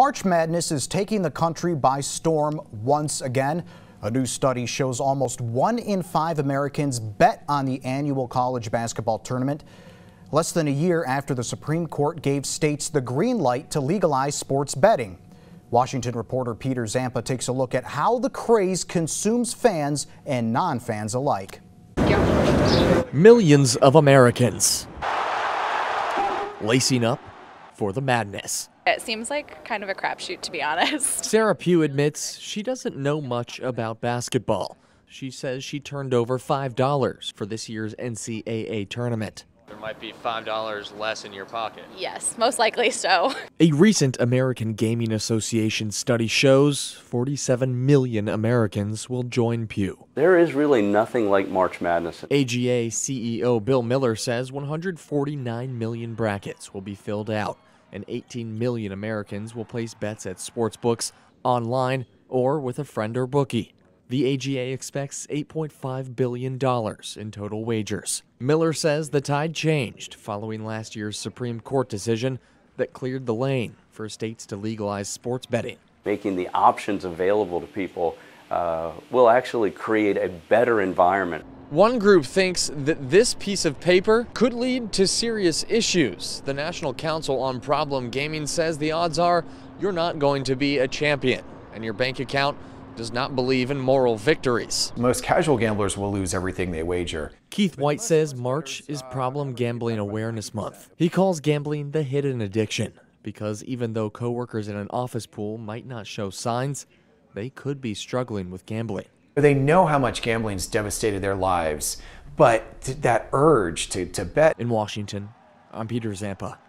March Madness is taking the country by storm once again. A new study shows almost 1 in 5 Americans bet on the annual college basketball tournament. Less than a year after the Supreme Court gave states the green light to legalize sports betting. Washington reporter Peter Zampa takes a look at how the craze consumes fans and non-fans alike. Millions of Americans lacing up for the madness. It seems like kind of a crapshoot, to be honest. Sarah Pugh admits she doesn't know much about basketball. She says she turned over $5 for this year's NCAA tournament. There might be $5 less in your pocket. Yes, most likely so. A recent American Gaming Association study shows 47 million Americans will join Pugh. There is really nothing like March Madness. AGA CEO Bill Miller says 149 million brackets will be filled out, and 18 million Americans will place bets at sportsbooks, online, or with a friend or bookie. The AGA expects $8.5 billion in total wagers. Miller says the tide changed following last year's Supreme Court decision that cleared the lane for states to legalize sports betting. Making the options available to people will actually create a better environment. One group thinks that this piece of paper could lead to serious issues. The National Council on Problem Gaming says the odds are you're not going to be a champion, and your bank account does not believe in moral victories. Most casual gamblers will lose everything they wager. Keith White says March is Problem Gambling Awareness Month. He calls gambling the hidden addiction because even though coworkers in an office pool might not show signs, they could be struggling with gambling. They know how much gambling's devastated their lives, but that urge to bet. In Washington, I'm Peter Zampa.